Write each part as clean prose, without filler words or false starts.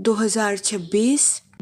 2026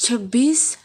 26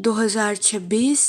2026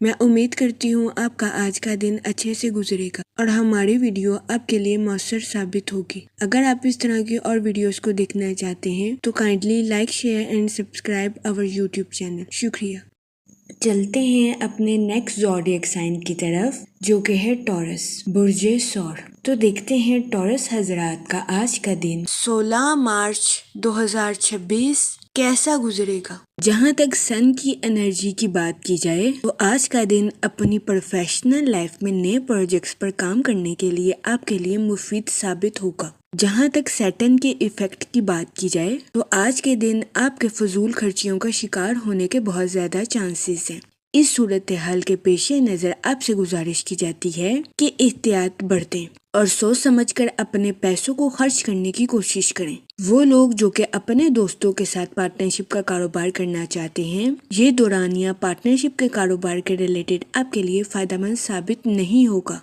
میں امید کرتی ہوں آپ کا آج کا دن اچھے سے گزرے گا اور ہماری ویڈیو آپ کے لیے مؤثر ثابت ہوگی۔ اگر آپ اس طرح کی اور ویڈیوز کو دیکھنا چاہتے ہیں تو kindly like, share and subscribe our YouTube channel. شکریہ۔ چلتے ہیں اپنے نیکسٹ زوڈیک سائن کی طرف جو کہ ہے ٹورس، برج ثور۔ تو دیکھتے ہیں ٹورس حضرات کا آج کا دن 16 مارچ 2026 کیسا گزرے گا۔ جہاں تک سن کی انرجی کی بات کی جائے تو آج کا دن اپنی پروفیشنل لائف میں نئے پروجیکٹس پر کام کرنے کے لیے آپ کے لیے مفید ثابت ہوگا۔ جہاں تک سیٹن کے ایفیکٹ کی بات کی جائے تو آج کے دن آپ کے فضول خرچیوں کا شکار ہونے کے بہت زیادہ چانسز ہیں۔ اس صورتحال کے پیش نظر آپ سے گزارش کی جاتی ہے کہ احتیاط برتیں اور سوچ سمجھ کر اپنے پیسوں کو خرچ کرنے کی کوشش کریں۔ وہ لوگ جو کہ اپنے دوستوں کے ساتھ پارٹنرشپ کا کاروبار کرنا چاہتے ہیں، یہ دورانیہ پارٹنرشپ کے کاروبار کے ریلیٹڈ آپ کے لیے فائدہ مند ثابت نہیں ہوگا۔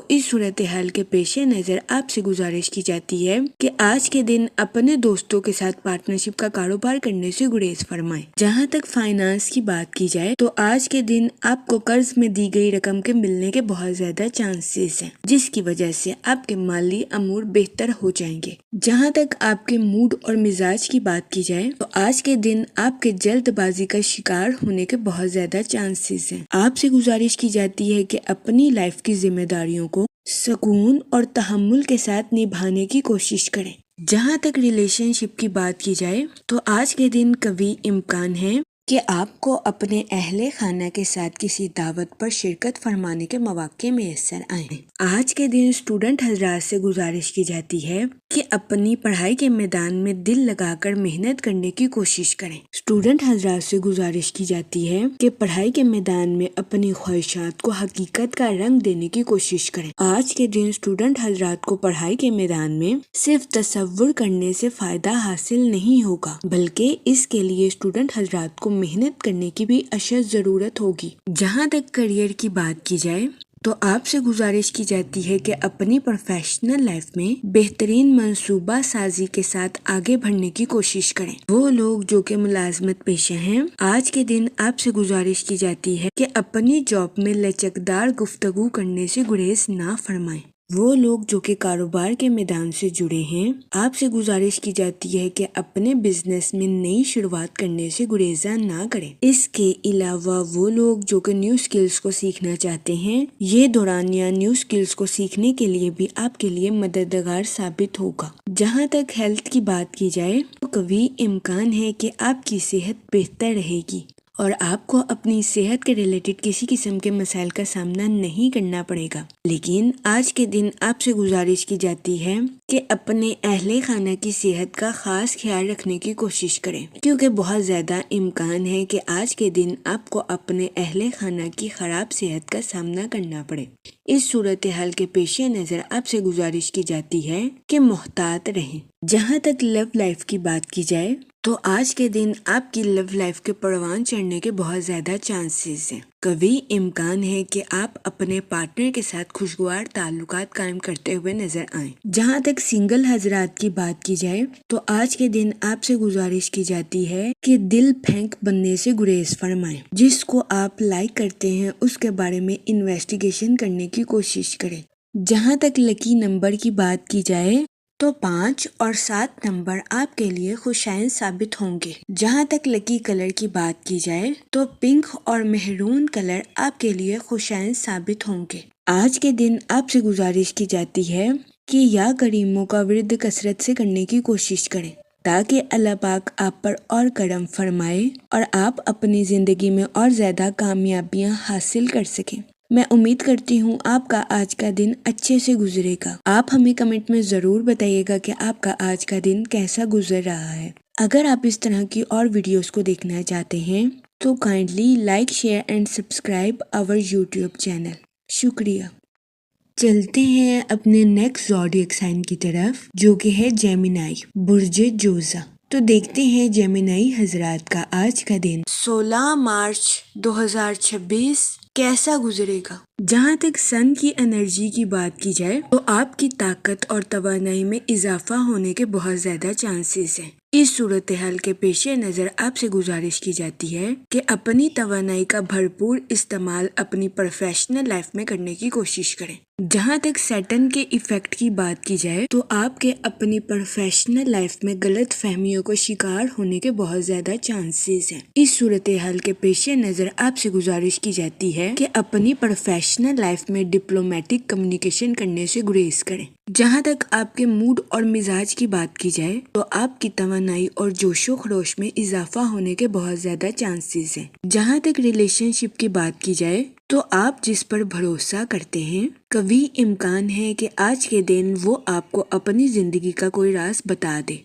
اس صورتحال کے پیش نظر آپ سے گزارش کی جاتی ہے کہ آج کے دن اپنے دوستوں کے ساتھ پارٹنرشپ کا کاروبار کرنے سے گریز فرمائیں۔ جہاں تک فائنانس کی بات کی جائے تو آج کے دن آپ کو قرض میں دی گئی رقم کے ملنے کے بہت زیادہ چانسز ہیں، جس کی وجہ سے آپ کے مالی امور بہتر ہو جائیں گے۔ جہاں تک آپ کے موڈ اور مزاج کی بات کی جائے تو آج کے دن آپ کے جلد بازی کا شکار ہونے کے بہت زیادہ چانسز ہیں۔ آپ سے گزارش کی جاتی ہے کہ اپنی لائف کی ذمہ داریوں کو سکون اور تحمل کے ساتھ نبھانے کی کوشش کریں۔ جہاں تک ریلیشن شپ کی بات کی جائے تو آج کے دن قوی امکان ہے کہ آپ کو اپنے اہل خانہ کے ساتھ کسی دعوت پر شرکت فرمانے کے مواقع میسر آئیں۔ آج کے دن اسٹوڈنٹ حضرات سے گزارش کی جاتی ہے کہ اپنی پڑھائی کے میدان میں دل لگا کر محنت کرنے کی کوشش کریں۔ اسٹوڈنٹ حضرات سے گزارش کی جاتی ہے کہ پڑھائی کے میدان میں اپنی خواہشات کو حقیقت کا رنگ دینے کی کوشش کریں۔ آج کے دن اسٹوڈنٹ حضرات کو پڑھائی کے میدان میں صرف تصور کرنے سے فائدہ حاصل نہیں ہوگا، بلکہ اس کے لیے اسٹوڈنٹ حضرات کو محنت کرنے کی بھی اشد ضرورت ہوگی۔ جہاں تک کریئر کی بات کی جائے تو آپ سے گزارش کی جاتی ہے کہ اپنی پروفیشنل لائف میں بہترین منصوبہ سازی کے ساتھ آگے بڑھنے کی کوشش کریں۔ وہ لوگ جو کہ ملازمت پیشہ ہیں، آج کے دن آپ سے گزارش کی جاتی ہے کہ اپنی جاب میں لچکدار گفتگو کرنے سے گریز نہ فرمائیں۔ وہ لوگ جو کہ کاروبار کے میدان سے جڑے ہیں، آپ سے گزارش کی جاتی ہے کہ اپنے بزنس میں نئی شروعات کرنے سے گریزہ نہ کریں۔ اس کے علاوہ وہ لوگ جو کہ نیو سکلز کو سیکھنا چاہتے ہیں، یہ دورانیہ نیو سکلز کو سیکھنے کے لیے بھی آپ کے لیے مددگار ثابت ہوگا۔ جہاں تک ہیلتھ کی بات کی جائے تو قوی امکان ہے کہ آپ کی صحت بہتر رہے گی اور آپ کو اپنی صحت کے ریلیٹڈ کسی قسم کے مسائل کا سامنا نہیں کرنا پڑے گا۔ لیکن آج کے دن آپ سے گزارش کی جاتی ہے کہ اپنے اہل خانہ کی صحت کا خاص خیال رکھنے کی کوشش کریں، کیونکہ بہت زیادہ امکان ہے کہ آج کے دن آپ کو اپنے اہل خانہ کی خراب صحت کا سامنا کرنا پڑے۔ اس صورتحال کے پیش نظر آپ سے گزارش کی جاتی ہے کہ محتاط رہیں۔ جہاں تک لو لائف کی بات کی جائے تو آج کے دن آپ کی لو لائف کے پروان چڑھنے کے بہت زیادہ چانسز ہیں۔ قوی امکان ہے کہ آپ اپنے پارٹنر کے ساتھ خوشگوار تعلقات قائم کرتے ہوئے نظر آئیں۔ جہاں تک سنگل حضرات کی بات کی جائے تو آج کے دن آپ سے گزارش کی جاتی ہے کہ دل پھینک بننے سے گریز فرمائیں۔ جس کو آپ لائک کرتے ہیں اس کے بارے میں انویسٹیگیشن کرنے کی کوشش کریں۔ جہاں تک لکی نمبر کی بات کی جائے تو 5 اور 7 نمبر آپ کے لیے خوشائن ثابت ہوں گے۔ جہاں تک لکی کلر کی بات کی جائے تو پنک اور مہرون کلر آپ کے لیے خوشائن ثابت ہوں گے۔ آج کے دن آپ سے گزارش کی جاتی ہے کہ یا کریموں کا ورد کثرت سے کرنے کی کوشش کریں تاکہ اللہ پاک آپ پر اور کرم فرمائے اور آپ اپنی زندگی میں اور زیادہ کامیابیاں حاصل کر سکیں۔ میں امید کرتی ہوں آپ کا آج کا دن اچھے سے گزرے گا۔ آپ ہمیں کمنٹ میں ضرور بتائیے گا کہ آپ کا آج کا دن کیسا گزر رہا ہے۔ اگر آپ اس طرح کی اور ویڈیوز کو دیکھنا چاہتے ہیں تو kindly like, share and subscribe our YouTube channel. شکریہ۔ چلتے ہیں اپنے نیکسٹ زوڈیک سائن کی طرف جو کہ ہے جیمینائی، برج جوزہ۔ تو دیکھتے ہیں جیمینائی حضرات کا آج کا دن 16 مارچ 2026 کیسا گزرے گا۔ جہاں تک سن کی انرجی کی بات کی جائے تو آپ کی طاقت اور توانائی میں اضافہ ہونے کے بہت زیادہ چانسز ہیں۔ اس صورتحال کے پیش نظر آپ سے گزارش کی جاتی ہے کہ اپنی توانائی کا بھرپور استعمال اپنی پروفیشنل لائف میں کرنے کی کوشش کریں۔ جہاں تک سیٹن کے ایفیکٹ کی بات کی جائے تو آپ کے اپنی پروفیشنل لائف میں غلط فہمیوں کو شکار ہونے کے بہت زیادہ چانسز ہیں۔ اس صورتحال کے پیش نظر آپ سے گزارش کی جاتی ہے کہ اپنی پروفیشنل لائف میں ڈپلومیٹک کمیونیکیشن کرنے سے گریز کریں۔ جہاں تک آپ کے موڈ اور مزاج کی بات کی جائے تو آپ کی توانائی اور جوش و خروش میں اضافہ ہونے کے بہت زیادہ چانسز ہیں۔ جہاں تک ریلیشن شپ کی بات کی جائے تو آپ جس پر بھروسہ کرتے ہیں کبھی امکان ہے کہ آج کے دن وہ آپ کو اپنی زندگی کا کوئی راز بتا دے۔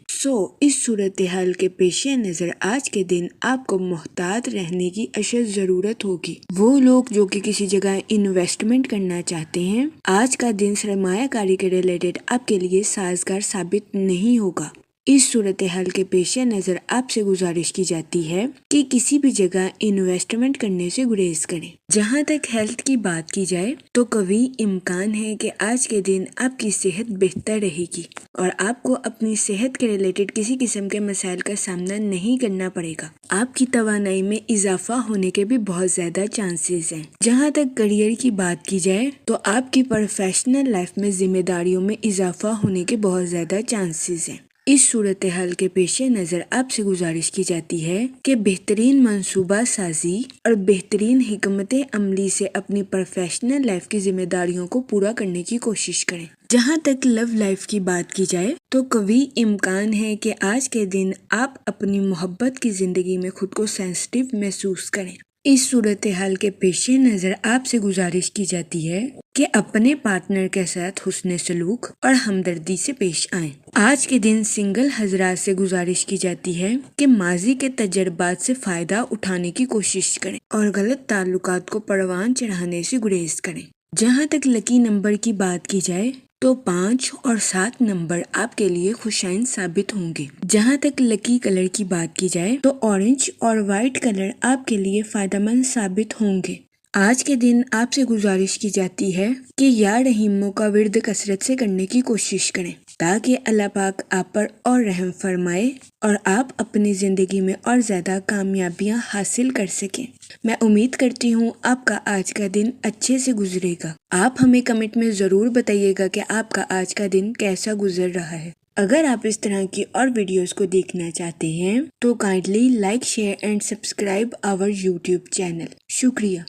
اس صورتحال کے پیش نظر آج کے دن آپ کو محتاط رہنے کی اشد ضرورت ہوگی۔ وہ لوگ جو کہ کسی جگہ انویسٹمنٹ کرنا چاہتے ہیں، آج کا دن سرمایہ کاری کے ریلیٹڈ آپ کے لیے سازگار ثابت نہیں ہوگا۔ اس صورتحال کے پیش نظر آپ سے گزارش کی جاتی ہے کہ کسی بھی جگہ انویسٹمنٹ کرنے سے گریز کریں۔ جہاں تک ہیلتھ کی بات کی جائے تو کبھی امکان ہے کہ آج کے دن آپ کی صحت بہتر رہے گی اور آپ کو اپنی صحت کے ریلیٹڈ کسی قسم کے مسائل کا سامنا نہیں کرنا پڑے گا۔ آپ کی توانائی میں اضافہ ہونے کے بھی بہت زیادہ چانسز ہیں۔ جہاں تک کیریئر کی بات کی جائے تو آپ کی پروفیشنل لائف میں ذمہ داریوں میں اضافہ ہونے کے بہت زیادہ چانسز ہیں۔ اس صورتحال کے پیش نظر آپ سے گزارش کی جاتی ہے کہ بہترین منصوبہ سازی اور بہترین حکمت عملی سے اپنی پروفیشنل لائف کی ذمہ داریوں کو پورا کرنے کی کوشش کریں۔ جہاں تک لو لائف کی بات کی جائے تو کبھی امکان ہے کہ آج کے دن آپ اپنی محبت کی زندگی میں خود کو سینسٹیو محسوس کریں۔ اس صورتحال کے پیش نظر آپ سے گزارش کی جاتی ہے کہ اپنے پارٹنر کے ساتھ حسن سلوک اور ہمدردی سے پیش آئیں۔ آج کے دن سنگل حضرات سے گزارش کی جاتی ہے کہ ماضی کے تجربات سے فائدہ اٹھانے کی کوشش کریں اور غلط تعلقات کو پروان چڑھانے سے گریز کریں۔ جہاں تک لکی نمبر کی بات کی جائے تو 5 اور 7 نمبر آپ کے لیے خوشائن ثابت ہوں گے۔ جہاں تک لکی کلر کی بات کی جائے تو اورنج اور وائٹ کلر آپ کے لیے فائدہ مند ثابت ہوں گے۔ آج کے دن آپ سے گزارش کی جاتی ہے کہ یا رحیموں کا ورد کثرت سے کرنے کی کوشش کریں تاکہ اللہ پاک آپ پر اور رحم فرمائے اور آپ اپنی زندگی میں اور زیادہ کامیابیاں حاصل کر سکیں۔ میں امید کرتی ہوں آپ کا آج کا دن اچھے سے گزرے گا۔ آپ ہمیں کمنٹ میں ضرور بتائیے گا کہ آپ کا آج کا دن کیسا گزر رہا ہے۔ اگر آپ اس طرح کی اور ویڈیوز کو دیکھنا چاہتے ہیں تو kindly like, share and subscribe our YouTube channel. شکریہ۔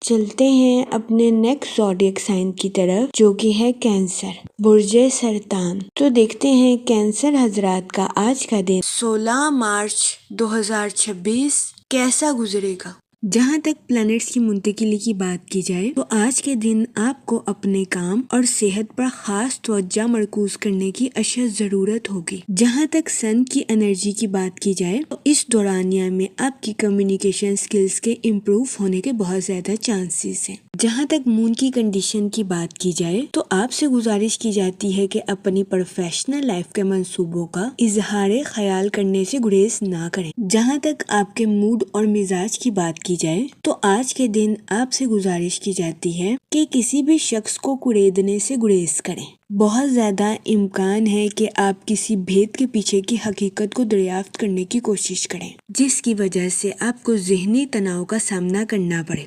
چلتے ہیں اپنے نیکسٹ زوڈیک سائن کی طرف جو کہ ہے کینسر، برج سرطان۔ تو دیکھتے ہیں کینسر حضرات کا آج کا دن 16 مارچ 2026 کیسا گزرے گا۔ جہاں تک پلانٹس کی منتقلی کی بات کی جائے تو آج کے دن آپ کو اپنے کام اور صحت پر خاص توجہ مرکوز کرنے کی اشد ضرورت ہوگی۔ جہاں تک سن کی انرجی کی بات کی جائے تو اس دورانیہ میں آپ کی کمیونیکیشن سکلز کے امپروو ہونے کے بہت زیادہ چانسز ہیں۔ جہاں تک مون کی کنڈیشن کی بات کی جائے تو آپ سے گزارش کی جاتی ہے کہ اپنی پروفیشنل لائف کے منصوبوں کا اظہار خیال کرنے سے گریز نہ کریں۔ جہاں تک آپ کے موڈ اور مزاج کی بات کی جائے تو آج کے دن آپ سے گزارش کی جاتی ہے کہ کسی بھی شخص کو کریدنے سے گریز کریں۔ بہت زیادہ امکان ہے کہ آپ کسی بھید کے پیچھے کی حقیقت کو دریافت کرنے کی کوشش کریں جس کی وجہ سے آپ کو ذہنی تناؤ کا سامنا کرنا پڑے۔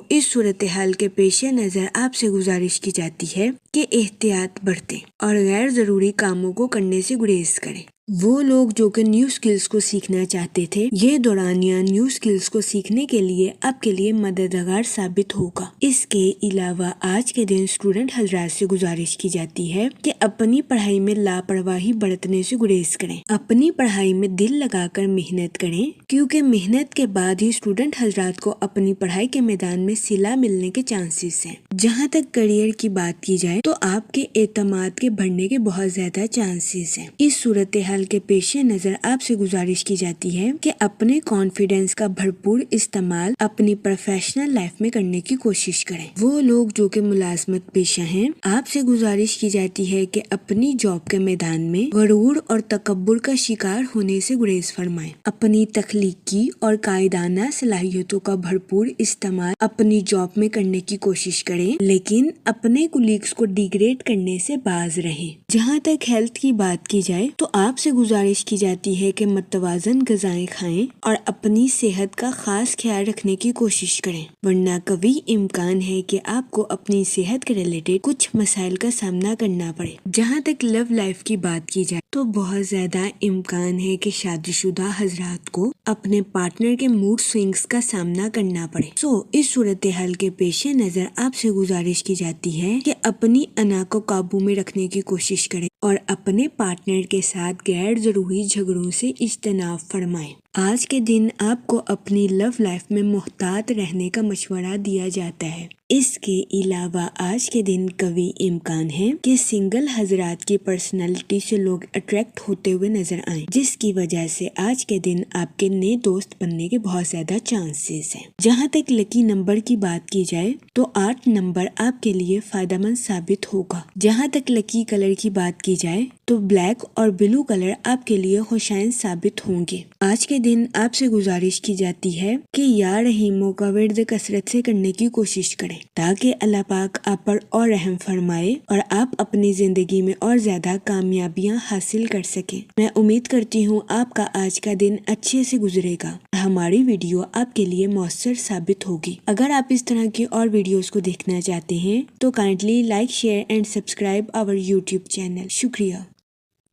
اس صورتحال کے پیش نظر آپ سے گزارش کی جاتی ہے کہ احتیاط برتیں اور غیر ضروری کاموں کو کرنے سے گریز کریں۔ وہ لوگ جو کہ نیو سکلز کو سیکھنا چاہتے تھے، یہ دورانیہ نیو سکلز کو سیکھنے کے لیے آپ کے لیے مددگار ثابت ہوگا۔ اس کے علاوہ آج کے دن اسٹوڈنٹ حضرات سے گزارش کی جاتی ہے کہ اپنی پڑھائی میں لاپرواہی برتنے سے گریز کریں۔ اپنی پڑھائی میں دل لگا کر محنت کریں کیونکہ محنت کے بعد ہی اسٹوڈنٹ حضرات کو اپنی پڑھائی کے میدان میں صلہ ملنے کے چانسز ہیں۔ جہاں تک کیریئر کی بات کی جائے تو آپ کے اعتماد کے بڑھنے کے بہت زیادہ چانسز ہیں۔ اس صورتحال کے پیش نظر آپ سے گزارش کی جاتی ہے کہ اپنے کانفیڈنس کا بھرپور استعمال اپنی پروفیشنل لائف میں کرنے کی کوشش کریں۔ وہ لوگ جو کہ ملازمت پیشہ ہیں، آپ سے گزارش کی جاتی ہے کہ اپنی جاب کے میدان میں غرور اور تکبر کا شکار ہونے سے گریز فرمائیں۔ اپنی تخلیقی اور قائدانہ صلاحیتوں کا بھرپور استعمال اپنی جاب میں کرنے کی کوشش کریں لیکن اپنے کولیگز کو ڈیگریڈ کرنے سے باز رہیں۔ جہاں تک ہیلتھ کی بات کی جائے تو آپ سے سے گزارش کی جاتی ہے کہ متوازن غذائیں کھائیں اور اپنی صحت کا خاص خیال رکھنے کی کوشش کریں، ورنہ قوی امکان ہے کہ آپ کو اپنی صحت کے ریلیٹڈ کچھ مسائل کا سامنا کرنا پڑے۔ جہاں تک لو لائف کی بات کی جائے تو بہت زیادہ امکان ہے کہ شادی شدہ حضرات کو اپنے پارٹنر کے موڈ سوئنگز کا سامنا کرنا پڑے۔ اس صورتحال کے پیش نظر آپ سے گزارش کی جاتی ہے کہ اپنی انا کو قابو میں رکھنے کی کوشش کریں اور اپنے پارٹنر کے ساتھ غیر ضروری جھگڑوں سے اجتناب فرمائیں۔ آج کے دن آپ کو اپنی لو لائف میں محتاط رہنے کا مشورہ دیا جاتا ہے۔ اس کے علاوہ آج کے دن قوی امکان ہے کہ سنگل حضرات کی پرسنالٹی سے لوگ اٹریکٹ ہوتے ہوئے نظر آئیں، جس کی وجہ سے آج کے دن آپ کے نئے دوست بننے کے بہت زیادہ چانسز ہیں۔ جہاں تک لکی نمبر کی بات کی جائے تو 8 نمبر آپ کے لیے فائدہ مند ثابت ہوگا۔ جہاں تک لکی کلر کی بات کی جائے تو بلیک اور بلو کلر آپ کے لیے خوشائن ثابت ہوں گے۔ آج کے دن آپ سے گزارش کی جاتی ہے کہ یا رحیموں کا ورد کثرت سے کرنے کی کوشش کریں تاکہ اللہ پاک آپ پر اور رحم فرمائے اور آپ اپنی زندگی میں اور زیادہ کامیابیاں حاصل کر سکیں۔ میں امید کرتی ہوں آپ کا آج کا دن اچھے سے گزرے گا اور ہماری ویڈیو آپ کے لیے مؤثر ثابت ہوگی۔ اگر آپ اس طرح کی اور ویڈیوز کو دیکھنا چاہتے ہیں تو kindly like, share and subscribe our YouTube channel. شکریہ۔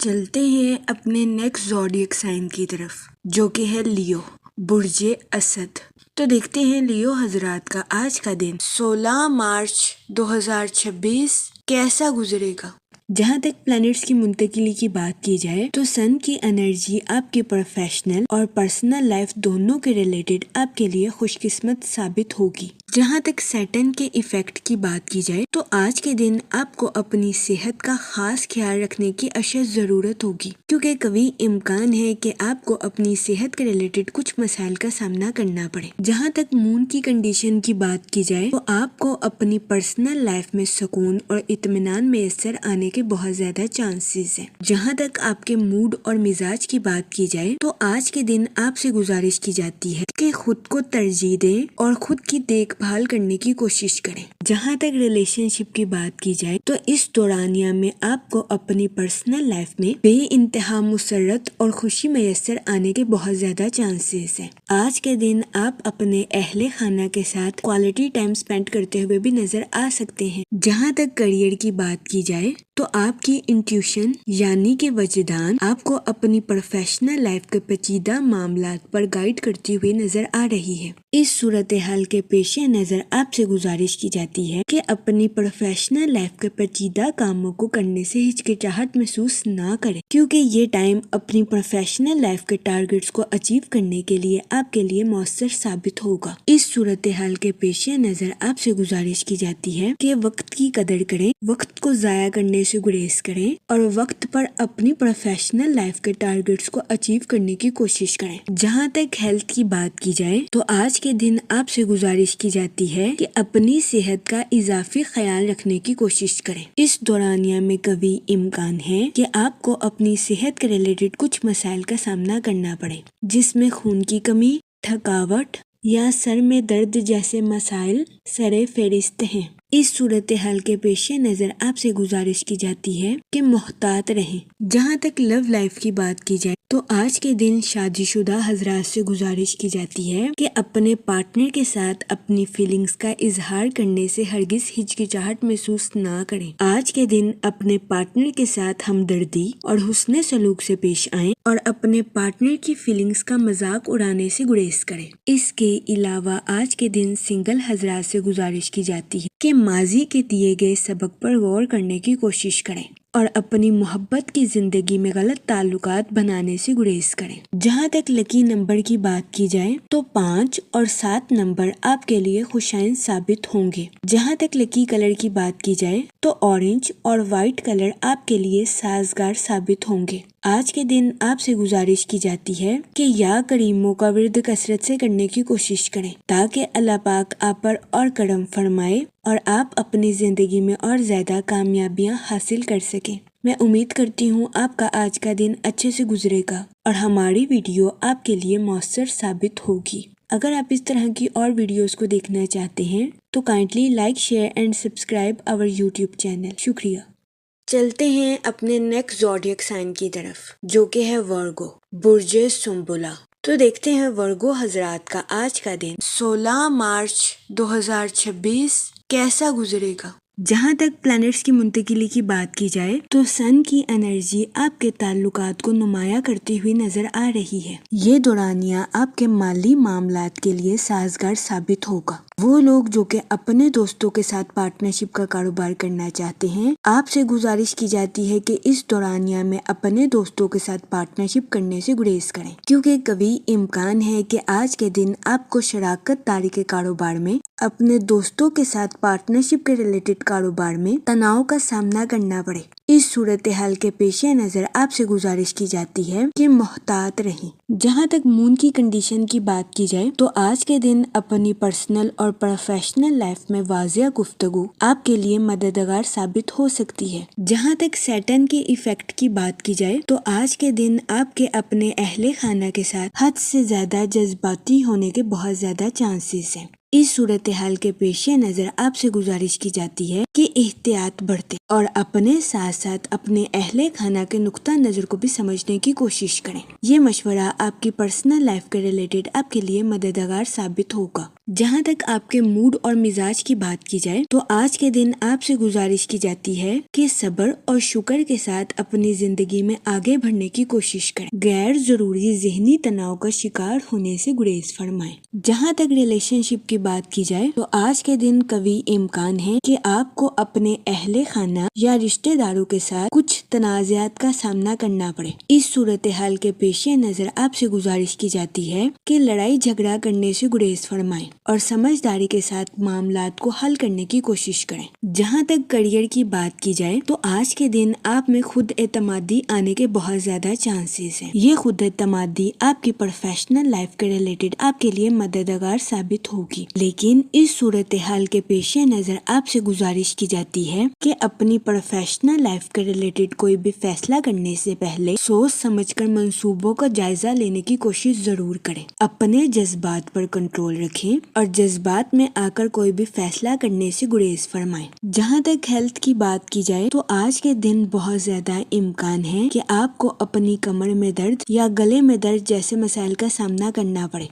چلتے ہیں اپنے نیکسٹ زوڈیک سائن کی طرف، جو کہ ہے لیو، برج اسد۔ تو دیکھتے ہیں لیو حضرات کا آج کا دن 16 مارچ 2026 کیسا گزرے گا۔ جہاں تک پلانٹس کی منتقلی کی بات کی جائے تو سن کی انرجی آپ کے پروفیشنل اور پرسنل لائف دونوں کے ریلیٹڈ آپ کے لیے خوش قسمت ثابت ہوگی۔ جہاں تک سیٹن کے ایفیکٹ کی بات کی جائے تو آج کے دن آپ کو اپنی صحت کا خاص خیال رکھنے کی اشد ضرورت ہوگی، کیونکہ قوی امکان ہے کہ آپ کو اپنی صحت کے ریلیٹڈ کچھ مسائل کا سامنا کرنا پڑے۔ جہاں تک مون کی کنڈیشن کی بات کی جائے تو آپ کو اپنی پرسنل لائف میں سکون اور اطمینان میسر آنے کے بہت زیادہ چانسز ہیں۔ جہاں تک آپ کے موڈ اور مزاج کی بات کی جائے تو آج کے دن آپ سے گزارش کی جاتی ہے کہ خود کو ترجیح دیں اور خود کی دیکھ بھال کرنے کی کوشش کریں۔ جہاں تک ریلیشن شپ کی بات کی جائے تو اس دورانیہ میں آپ کو اپنی پرسنل لائف میں بے انتہا مسرت اور خوشی میسر آنے کے بہت زیادہ چانسز ہیں۔ آج کے دن آپ اپنے اہل خانہ کے ساتھ کوالٹی ٹائم سپینڈ کرتے ہوئے بھی نظر آ سکتے ہیں۔ جہاں تک کریئر کی بات کی جائے تو آپ کی انٹیوشن یعنی کہ وجدان آپ کو اپنی پروفیشنل لائف کے پیچیدہ معاملات پر گائیڈ کرتی ہوئی نظر آ رہی ہے۔ اس صورتحال کے پیش نظر آپ سے گزارش کی جاتی ہے کہ اپنی پروفیشنل لائف کے پیچیدہ کاموں کو کرنے سے ہچکچاہٹ محسوس نہ کریں، کیونکہ یہ ٹائم اپنی پروفیشنل لائف کے ٹارگٹس کو اچیو کرنے کے لیے آپ کے لیے مؤثر ثابت ہوگا۔ اس صورتحال کے پیش نظر آپ سے گزارش کی جاتی ہے کہ وقت کی قدر کریں، وقت کو ضائع کرنے سے گریز کریں اور وقت پر اپنی پروفیشنل لائف کے ٹارگٹس کو اچیو کرنے کی کوشش کریں۔ جہاں تک ہیلتھ کی بات کی جائے تو آج کے دن آپ سے گزارش کی جاتی ہے کہ اپنی صحت کا اضافی خیال رکھنے کی کوشش کریں۔ اس دورانیہ میں قوی امکان ہے کہ آپ کو اپنی صحت کے ریلیٹڈ کچھ مسائل کا سامنا کرنا پڑے، جس میں خون کی کمی، تھکاوٹ یا سر میں درد جیسے مسائل سر فہرست ہیں۔ اس صورتحال کے پیش نظر آپ سے گزارش کی جاتی ہے کہ محتاط رہیں۔ جہاں تک لو لائف کی بات کی جائے تو آج کے دن شادی شدہ حضرات سے گزارش کی جاتی ہے کہ اپنے پارٹنر کے ساتھ اپنی فیلنگز کا اظہار کرنے سے ہرگز ہچکچاہٹ محسوس نہ کریں۔ آج کے دن اپنے پارٹنر کے ساتھ ہمدردی اور حسن سلوک سے پیش آئیں اور اپنے پارٹنر کی فیلنگز کا مذاق اڑانے سے گریز کریں۔ اس کے علاوہ آج کے دن سنگل حضرات سے گزارش کی جاتی ہے کہ ماضی کے دیے گئے سبق پر غور کرنے کی کوشش کریں اور اپنی محبت کی زندگی میں غلط تعلقات بنانے سے گریز کریں۔ جہاں تک لکی نمبر کی بات کی جائے تو 5 اور 7 نمبر آپ کے لیے خوشائن ثابت ہوں گے۔ جہاں تک لکی کلر کی بات کی جائے تو اورنج اور وائٹ کلر آپ کے لیے سازگار ثابت ہوں گے۔ آج کے دن آپ سے گزارش کی جاتی ہے کہ یا کریموں کا ورد کثرت سے کرنے کی کوشش کریں تاکہ اللہ پاک آپ پر اور کرم فرمائے اور آپ اپنی زندگی میں اور زیادہ کامیابیاں حاصل کر سکیں۔ میں امید کرتی ہوں آپ کا آج کا دن اچھے سے گزرے گا اور ہماری ویڈیو آپ کے لیے مؤثر ثابت ہوگی۔ اگر آپ اس طرح کی اور ویڈیوز کو دیکھنا چاہتے ہیں تو kindly like, share and subscribe our YouTube channel. شکریہ۔ چلتے ہیں اپنے نیکسٹ زوڈیک سائن کی طرف، جو کہ ہے ورگو، برج سنبلا۔ تو دیکھتے ہیں ورگو حضرات کا آج کا دن 16 مارچ 2026 کیسا گزرے گا۔ جہاں تک پلانٹس کی منتقلی کی بات کی جائے تو سن کی انرجی آپ کے تعلقات کو نمایاں کرتی ہوئی نظر آ رہی ہے۔ یہ دورانیہ آپ کے مالی معاملات کے لیے سازگار ثابت ہوگا۔ وہ لوگ جو کہ اپنے دوستوں کے ساتھ پارٹنرشپ کا کاروبار کرنا چاہتے ہیں، آپ سے گزارش کی جاتی ہے کہ اس دورانیہ میں اپنے دوستوں کے ساتھ پارٹنرشپ کرنے سے گریز کریں، کیونکہ کبھی امکان ہے کہ آج کے دن آپ کو شراکت داری کے کاروبار میں اپنے دوستوں کے ساتھ پارٹنرشپ کے ریلیٹڈ کاروبار میں تناؤ کا سامنا کرنا پڑے۔ اس صورتحال کے پیش نظر آپ سے گزارش کی جاتی ہے کہ محتاط رہیں۔ جہاں تک مون کی کنڈیشن کی بات کی جائے تو آج کے دن اپنی پرسنل اور پروفیشنل لائف میں واضح گفتگو آپ کے لیے مددگار ثابت ہو سکتی ہے۔ جہاں تک سیٹن کے ایفیکٹ کی بات کی جائے تو آج کے دن آپ کے اپنے اہل خانہ کے ساتھ حد سے زیادہ جذباتی ہونے کے بہت زیادہ چانسز ہیں۔ اس صورتحال کے پیش نظر آپ سے گزارش کی جاتی ہے کہ احتیاط برتیں اور اپنے ساتھ ساتھ اپنے اہل خانہ کے نقطہ نظر کو بھی سمجھنے کی کوشش کریں۔ یہ مشورہ آپ کی پرسنل لائف کے ریلیٹڈ آپ کے لیے مددگار ثابت ہوگا۔ جہاں تک آپ کے موڈ اور مزاج کی بات کی جائے تو آج کے دن آپ سے گزارش کی جاتی ہے کہ صبر اور شکر کے ساتھ اپنی زندگی میں آگے بڑھنے کی کوشش کریں۔ غیر ضروری ذہنی تناؤ کا شکار ہونے سے گریز فرمائیں۔ جہاں تک ریلیشن شپ کی بات کی جائے تو آج کے دن قوی امکان ہے کہ آپ کو اپنے اہل خانہ یا رشتہ داروں کے ساتھ کچھ تنازعات کا سامنا کرنا پڑے۔ اس صورتحال کے پیش نظر آپ سے گزارش کی جاتی ہے کہ لڑائی جھگڑا کرنے سے گریز فرمائیں اور سمجھداری کے ساتھ معاملات کو حل کرنے کی کوشش کریں۔ جہاں تک کریئر کی بات کی جائے تو آج کے دن آپ میں خود اعتمادی آنے کے بہت زیادہ چانسز ہیں۔ یہ خود اعتمادی آپ کی پروفیشنل لائف کے ریلیٹڈ آپ کے لیے مددگار ثابت ہوگی، لیکن اس صورتحال کے پیش نظر آپ سے گزارش کی جاتی ہے کہ اپنی پروفیشنل لائف کے ریلیٹڈ کوئی بھی فیصلہ کرنے سے پہلے سوچ سمجھ کر منصوبوں کا جائزہ لینے کی کوشش ضرور کریں۔ اپنے جذبات پر کنٹرول رکھیں اور جذبات میں آ کر کوئی بھی فیصلہ کرنے سے گریز فرمائیں۔ جہاں تک ہیلتھ کی بات کی جائے تو آج کے دن بہت زیادہ امکان ہے کہ آپ کو اپنی کمر میں درد یا گلے میں درد جیسے مسائل کا سامنا کرنا پڑے۔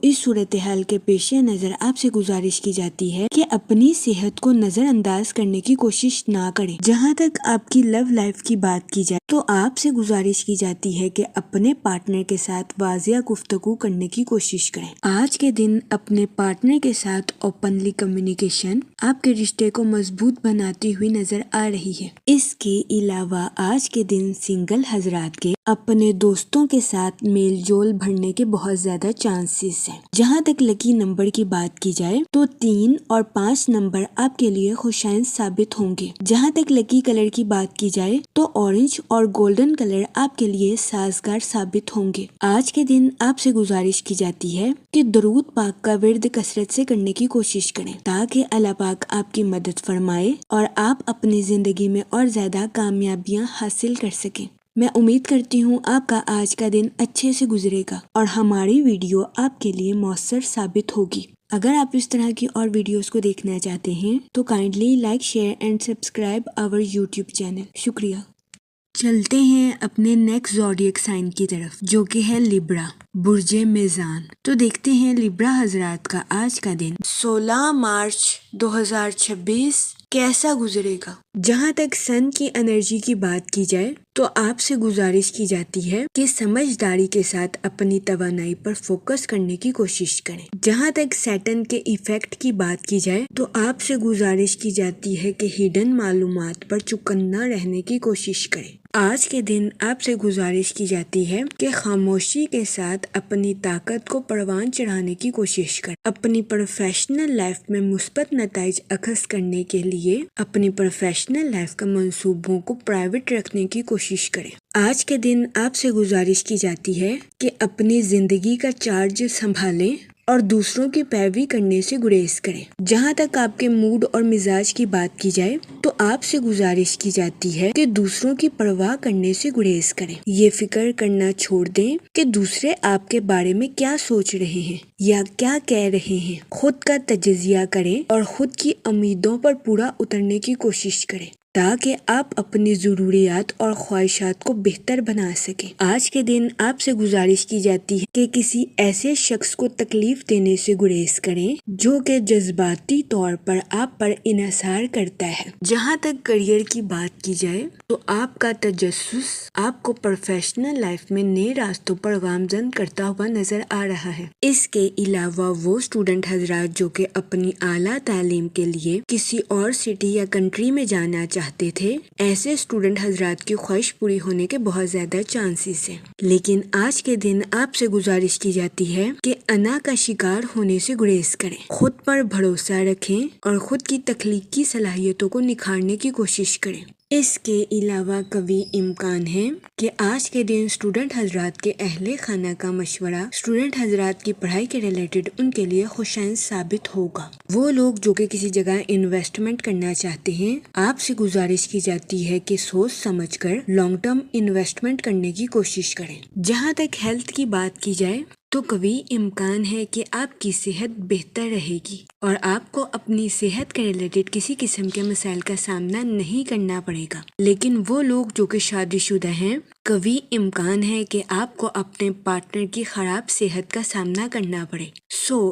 اس صورتحال کے پیش نظر آپ سے گزارش کی جاتی ہے کہ اپنی صحت کو نظر انداز کرنے کی کوشش نہ کریں۔ جہاں تک آپ کی لو لائف کی بات کی جائے تو آپ سے گزارش کی جاتی ہے کہ اپنے پارٹنر کے ساتھ واضح گفتگو کرنے کی کوشش کریں۔ آج کے دن اپنے پارٹنر کے ساتھ اوپنلی کمیونیکیشن آپ کے رشتے کو مضبوط بناتی ہوئی نظر آ رہی ہے۔ اس کے علاوہ آج کے دن سنگل حضرات کے اپنے دوستوں کے ساتھ میل جول بڑھنے کے بہت زیادہ چانسز ہیں۔ جہاں تک لکی نمبر کی بات کی جائے تو 3 اور 5 نمبر آپ کے لیے خوشائند ثابت ہوں گے۔ جہاں تک لکی کلر کی بات کی جائے تو اورنج اور گولڈن کلر آپ کے لیے سازگار ثابت ہوں گے۔ آج کے دن آپ سے گزارش کی جاتی ہے کہ درود پاک کا ورد کثرت سے کرنے کی کوشش کریں تاکہ اللہ پاک آپ کی مدد فرمائے اور آپ اپنی زندگی میں اور زیادہ کامیابیاں حاصل کر سکیں۔ میں امید کرتی ہوں آپ کا آج کا دن اچھے سے گزرے گا اور ہماری ویڈیو آپ کے لیے مؤثر ثابت ہوگی۔ اگر آپ اس طرح کی اور ویڈیوز کو دیکھنا چاہتے ہیں تو kindly like, share and subscribe our YouTube channel. شکریہ۔ چلتے ہیں اپنے نیکسٹ زوڈیک سائن کی طرف، جو کہ ہے لیبرا، برج میزان۔ تو دیکھتے ہیں لیبرا حضرات کا آج کا دن 16 مارچ 2026 کیسا گزرے گا۔ جہاں تک سن کی انرجی کی بات کی جائے تو آپ سے گزارش کی جاتی ہے کہ سمجھداری کے ساتھ اپنی توانائی پر فوکس کرنے کی کوشش کریں۔ جہاں تک سیٹن کے ایفیکٹ کی بات کی جائے تو آپ سے گزارش کی جاتی ہے کہ ہڈن معلومات پر چوکنا رہنے کی کوشش کریں۔ آج کے دن آپ سے گزارش کی جاتی ہے کہ خاموشی کے ساتھ اپنی طاقت کو پروان چڑھانے کی کوشش کریں۔ اپنی پروفیشنل لائف میں مثبت نتائج اخذ کرنے کے لیے اپنی پروفیشنل لائف کا منصوبوں کو پرائیویٹ رکھنے کی کوشش کریں۔ آج کے دن آپ سے گزارش کی جاتی ہے کہ اپنی زندگی کا چارج سنبھالیں اور دوسروں کی پیروی کرنے سے گریز کریں۔ جہاں تک آپ کے موڈ اور مزاج کی بات کی جائے تو آپ سے گزارش کی جاتی ہے کہ دوسروں کی پرواہ کرنے سے گریز کریں۔ یہ فکر کرنا چھوڑ دیں کہ دوسرے آپ کے بارے میں کیا سوچ رہے ہیں یا کیا کہہ رہے ہیں۔ خود کا تجزیہ کریں اور خود کی امیدوں پر پورا اترنے کی کوشش کریں۔ تاکہ آپ اپنی ضروریات اور خواہشات کو بہتر بنا سکیں۔ آج کے دن آپ سے گزارش کی جاتی ہے کہ کسی ایسے شخص کو تکلیف دینے سے گریز کریں جو کہ جذباتی طور پر آپ پر انحصار کرتا ہے۔ جہاں تک کریئر کی بات کی جائے تو آپ کا تجسس آپ کو پروفیشنل لائف میں نئے راستوں پر گامزن کرتا ہوا نظر آ رہا ہے۔ اس کے علاوہ وہ اسٹوڈنٹ حضرات جو کہ اپنی اعلیٰ تعلیم کے لیے کسی اور سٹی یا کنٹری میں جانا چاہتے تھے، ایسے اسٹوڈنٹ حضرات کی خواہش پوری ہونے کے بہت زیادہ چانسز ہیں۔ لیکن آج کے دن آپ سے گزارش کی جاتی ہے کہ انا کا شکار ہونے سے گریز کریں، خود پر بھروسہ رکھیں اور خود کی تخلیقی صلاحیتوں کو نکھارنے کی کوشش کریں۔ اس کے علاوہ قوی امکان ہے کہ آج کے دن اسٹوڈنٹ حضرات کے اہل خانہ کا مشورہ اسٹوڈنٹ حضرات کی پڑھائی کے ریلیٹڈ ان کے لیے خوشائن ثابت ہوگا۔ وہ لوگ جو کہ کسی جگہ انویسٹمنٹ کرنا چاہتے ہیں، آپ سے گزارش کی جاتی ہے کہ سوچ سمجھ کر لانگ ٹرم انویسٹمنٹ کرنے کی کوشش کریں۔ جہاں تک ہیلتھ کی بات کی جائے تو قوی امکان ہے کہ آپ کی صحت بہتر رہے گی اور آپ کو اپنی صحت کے ریلیٹڈ کسی قسم کے مسائل کا سامنا نہیں کرنا پڑے گا۔ لیکن وہ لوگ جو کہ شادی شدہ ہیں، قوی امکان ہے کہ آپ کو اپنے پارٹنر کی خراب صحت کا سامنا کرنا پڑے۔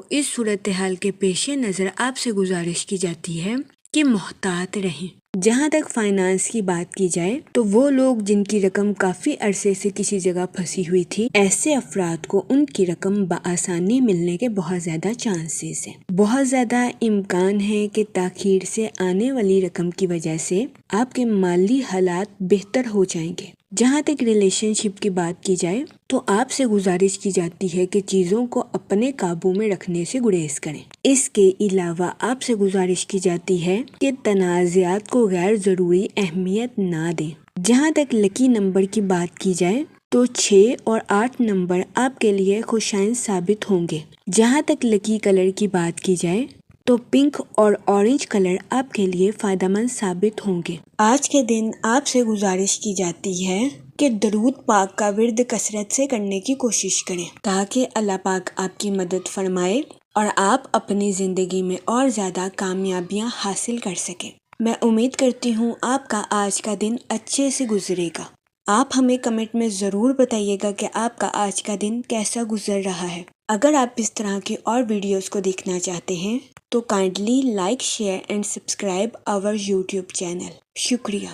اس صورتحال کے پیش نظر آپ سے گزارش کی جاتی ہے کہ محتاط رہیں۔ جہاں تک فائنانس کی بات کی جائے تو وہ لوگ جن کی رقم کافی عرصے سے کسی جگہ پھنسی ہوئی تھی، ایسے افراد کو ان کی رقم بآسانی ملنے کے بہت زیادہ چانسز ہیں۔ بہت زیادہ امکان ہے کہ تاخیر سے آنے والی رقم کی وجہ سے آپ کے مالی حالات بہتر ہو جائیں گے۔ جہاں تک ریلیشن شپ کی بات کی جائے تو آپ سے گزارش کی جاتی ہے کہ چیزوں کو اپنے قابو میں رکھنے سے گریز کریں۔ اس کے علاوہ آپ سے گزارش کی جاتی ہے کہ تنازعات کو غیر ضروری اہمیت نہ دیں۔ جہاں تک لکی نمبر کی بات کی جائے تو 6 اور 8 نمبر آپ کے لیے خوشائن ثابت ہوں گے۔ جہاں تک لکی کلر کی بات کی جائے تو پنک اور اورنج کلر آپ کے لیے فائدہ مند ثابت ہوں گے۔ آج کے دن آپ سے گزارش کی جاتی ہے کہ درود پاک کا ورد کثرت سے کرنے کی کوشش کریں تاکہ اللہ پاک آپ کی مدد فرمائے اور آپ اپنی زندگی میں اور زیادہ کامیابیاں حاصل کر سکیں۔ میں امید کرتی ہوں آپ کا آج کا دن اچھے سے گزرے گا۔ آپ ہمیں کمنٹ میں ضرور بتائیے گا کہ آپ کا آج کا دن کیسا گزر رہا ہے۔ اگر آپ اس طرح کی اور ویڈیوز کو دیکھنا چاہتے ہیں تو kindly like, share and subscribe our YouTube channel. شکریہ۔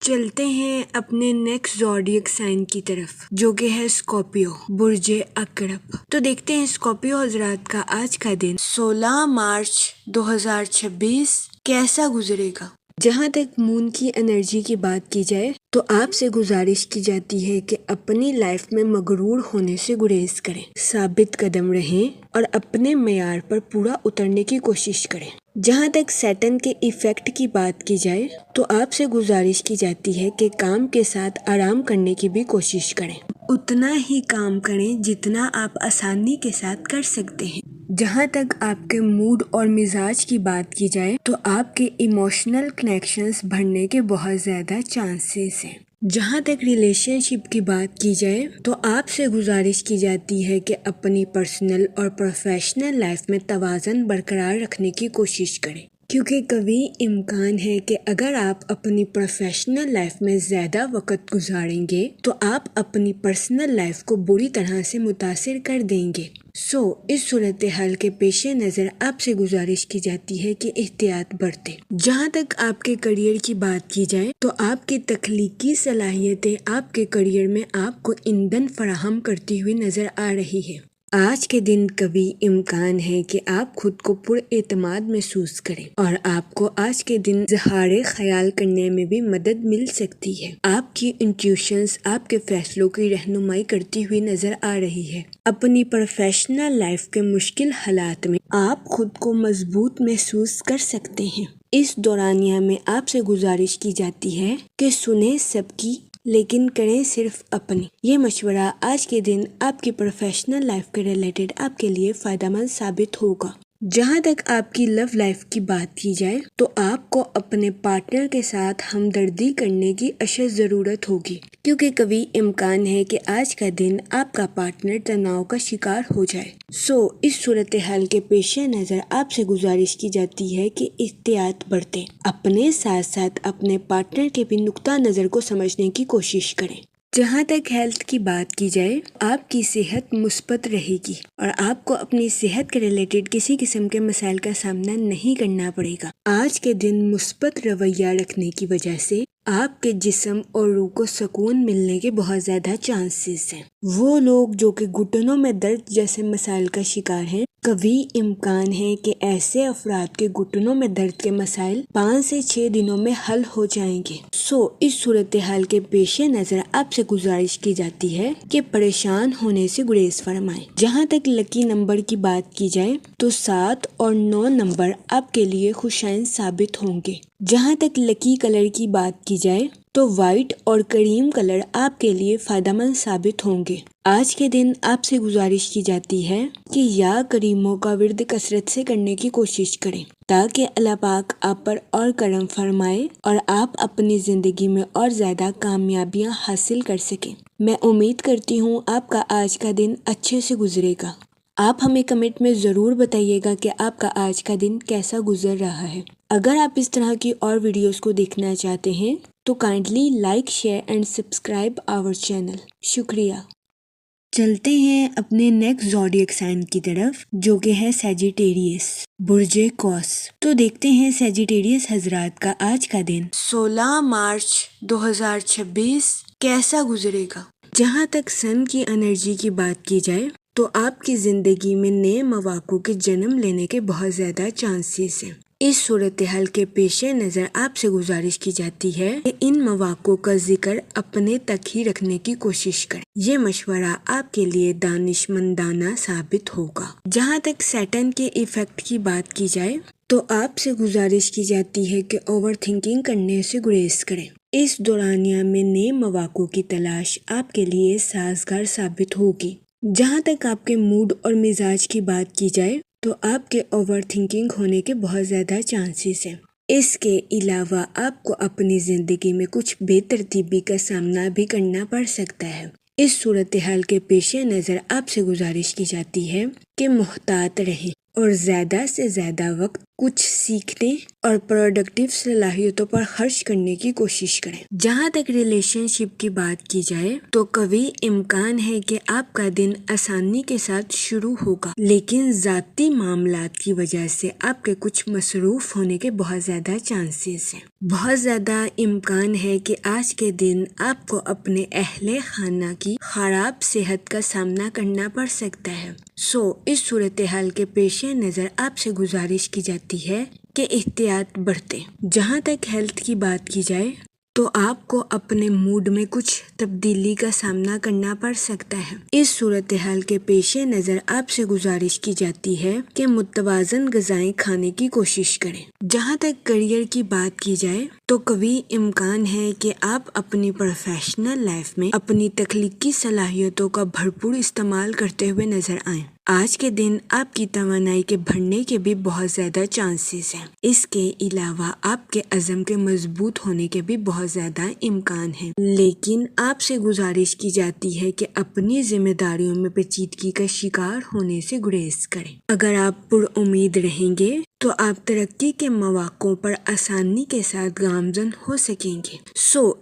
چلتے ہیں اپنے نیکسٹ زوڈیک سائن کی طرف جو کہ ہے اسکارپیو، برج عقرب۔ تو دیکھتے ہیں اسکارپیو حضرات کا آج کا دن 16 مارچ 2026 کیسا گزرے گا۔ جہاں تک مون کی انرجی کی بات کی جائے تو آپ سے گزارش کی جاتی ہے کہ اپنی لائف میں مغرور ہونے سے گریز کریں، ثابت قدم رہیں اور اپنے معیار پر پورا اترنے کی کوشش کریں۔ جہاں تک سیٹن کے ایفیکٹ کی بات کی جائے تو آپ سے گزارش کی جاتی ہے کہ کام کے ساتھ آرام کرنے کی بھی کوشش کریں، اتنا ہی کام کریں جتنا آپ آسانی کے ساتھ کر سکتے ہیں۔ جہاں تک آپ کے موڈ اور مزاج کی بات کی جائے تو آپ کے ایموشنل کنیکشنز بڑھنے کے بہت زیادہ چانسز ہیں۔ جہاں تک ریلیشن شپ کی بات کی جائے تو آپ سے گزارش کی جاتی ہے کہ اپنی پرسنل اور پروفیشنل لائف میں توازن برقرار رکھنے کی کوشش کریں، کیونکہ قوی امکان ہے کہ اگر آپ اپنی پروفیشنل لائف میں زیادہ وقت گزاریں گے تو آپ اپنی پرسنل لائف کو بری طرح سے متاثر کر دیں گے۔ اس صورتحال کے پیش نظر آپ سے گزارش کی جاتی ہے کہ احتیاط برتیں۔ جہاں تک آپ کے کریئر کی بات کی جائے تو آپ کی تخلیقی صلاحیتیں آپ کے کریئر میں آپ کو ایندھن فراہم کرتی ہوئی نظر آ رہی ہے۔ آج کے دن قوی امکان ہے کہ آپ خود کو پر اعتماد محسوس کریں اور آپ کو آج کے دن اظہار خیال کرنے میں بھی مدد مل سکتی ہے۔ آپ کی انٹیوشنز آپ کے فیصلوں کی رہنمائی کرتی ہوئی نظر آ رہی ہے۔ اپنی پروفیشنل لائف کے مشکل حالات میں آپ خود کو مضبوط محسوس کر سکتے ہیں۔ اس دورانیہ میں آپ سے گزارش کی جاتی ہے کہ سنیں سب کی لیکن کریں صرف اپنی۔ یہ مشورہ آج کے دن آپ کی پروفیشنل لائف کے ریلیٹڈ آپ کے لیے فائدہ مند ثابت ہوگا۔ جہاں تک آپ کی لو لائف کی بات کی جائے تو آپ کو اپنے پارٹنر کے ساتھ ہمدردی کرنے کی اشد ضرورت ہوگی، کیونکہ کبھی امکان ہے کہ آج کا دن آپ کا پارٹنر تناؤ کا شکار ہو جائے۔ اس صورتحال کے پیش نظر آپ سے گزارش کی جاتی ہے کہ احتیاط برتیں، اپنے ساتھ ساتھ اپنے پارٹنر کے بھی نقطہ نظر کو سمجھنے کی کوشش کریں۔ جہاں تک ہیلتھ کی بات کی جائے، آپ کی صحت مثبت رہے گی اور آپ کو اپنی صحت کے ریلیٹڈ کسی قسم کے مسائل کا سامنا نہیں کرنا پڑے گا۔ آج کے دن مثبت رویہ رکھنے کی وجہ سے آپ کے جسم اور روح کو سکون ملنے کے بہت زیادہ چانسز ہیں۔ وہ لوگ جو کہ گھٹنوں میں درد جیسے مسائل کا شکار ہیں، کبھی امکان ہے کہ ایسے افراد کے گھٹنوں میں درد کے مسائل 5 سے 6 دنوں میں حل ہو جائیں گے۔ اس صورتحال کے پیش نظر آپ سے گزارش کی جاتی ہے کہ پریشان ہونے سے گریز فرمائیں۔ جہاں تک لکی نمبر کی بات کی جائے تو 7 اور 9 نمبر آپ کے لیے خوشائن ثابت ہوں گے۔ جہاں تک لکی کلر کی بات کی جائے تو وائٹ اور کریم کلر آپ کے لیے فائدہ مند ثابت ہوں گے۔ آج کے دن آپ سے گزارش کی جاتی ہے کہ یا کریموں کا ورد کثرت سے کرنے کی کوشش کریں تاکہ اللہ پاک آپ پر اور کرم فرمائے اور آپ اپنی زندگی میں اور زیادہ کامیابیاں حاصل کر سکیں۔ میں امید کرتی ہوں آپ کا آج کا دن اچھے سے گزرے گا۔ آپ ہمیں کمنٹ میں ضرور بتائیے گا کہ آپ کا آج کا دن کیسا گزر رہا ہے۔ اگر آپ اس طرح کی اور ویڈیوز کو دیکھنا چاہتے ہیں تو kindly like, share and subscribe our channel. شکریہ۔ چلتے ہیں اپنے نیکسٹ زوڈیک سائن کی طرف، جو کہ ہے سیجیٹیریس، برج قوس۔ تو دیکھتے ہیں سیجیٹیریس حضرات کا آج کا دن 16 مارچ 2026 کیسا گزرے گا۔ جہاں تک سن کی انرجی کی بات کی جائے تو آپ کی زندگی میں نئے مواقع کے جنم لینے کے بہت زیادہ چانسز ہیں۔ اس صورتحال کے پیش نظر آپ سے گزارش کی جاتی ہے کہ ان مواقع کا ذکر اپنے تک ہی رکھنے کی کوشش کریں۔ یہ مشورہ آپ کے لیے دانش مندانہ ثابت ہوگا۔ جہاں تک سیٹن کے ایفیکٹ کی بات کی جائے تو آپ سے گزارش کی جاتی ہے کہ اوور تھنکنگ کرنے سے گریز کریں۔ اس دورانیہ میں نئے مواقع کی تلاش آپ کے لیے سازگار ثابت ہوگی۔ جہاں تک آپ کے موڈ اور مزاج کی بات کی جائے تو آپ کے اوور تھنکنگ ہونے کے بہت زیادہ چانسز ہیں۔ اس کے علاوہ آپ کو اپنی زندگی میں کچھ بے ترتیبی کا سامنا بھی کرنا پڑ سکتا ہے۔ اس صورتحال کے پیش نظر آپ سے گزارش کی جاتی ہے کہ محتاط رہیں اور زیادہ سے زیادہ وقت کچھ سیکھنے اور پروڈکٹیو صلاحیتوں پر خرچ کرنے کی کوشش کریں۔ جہاں تک ریلیشن شپ کی بات کی جائے تو کبھی امکان ہے کہ آپ کا دن آسانی کے ساتھ شروع ہوگا، لیکن ذاتی معاملات کی وجہ سے آپ کے کچھ مصروف ہونے کے بہت زیادہ چانسز ہیں۔ بہت زیادہ امکان ہے کہ آج کے دن آپ کو اپنے اہل خانہ کی خراب صحت کا سامنا کرنا پڑ سکتا ہے۔ اس صورتحال کے پیش نظر آپ سے گزارش کی جاتی ہے کہ احتیاط برتیں۔ جہاں تک ہیلتھ کی بات کی جائے تو آپ کو اپنے موڈ میں کچھ تبدیلی کا سامنا کرنا پڑ سکتا ہے۔ اس صورتحال کے پیش نظر آپ سے گزارش کی جاتی ہے کہ متوازن غذائیں کھانے کی کوشش کریں۔ جہاں تک کریئر کی بات کی جائے تو کبھی امکان ہے کہ آپ اپنی پروفیشنل لائف میں اپنی تخلیقی صلاحیتوں کا بھرپور استعمال کرتے ہوئے نظر آئیں۔ آج کے دن آپ کی توانائی کے بڑھنے کے بھی بہت زیادہ چانسز ہیں۔ اس کے علاوہ آپ کے عزم کے مضبوط ہونے کے بھی بہت زیادہ امکان ہیں، لیکن آپ سے گزارش کی جاتی ہے کہ اپنی ذمہ داریوں میں پیچیدگی کا شکار ہونے سے گریز کریں۔ اگر آپ پر امید رہیں گے تو آپ ترقی کے مواقع پر آسانی کے ساتھ گامزن ہو سکیں گے۔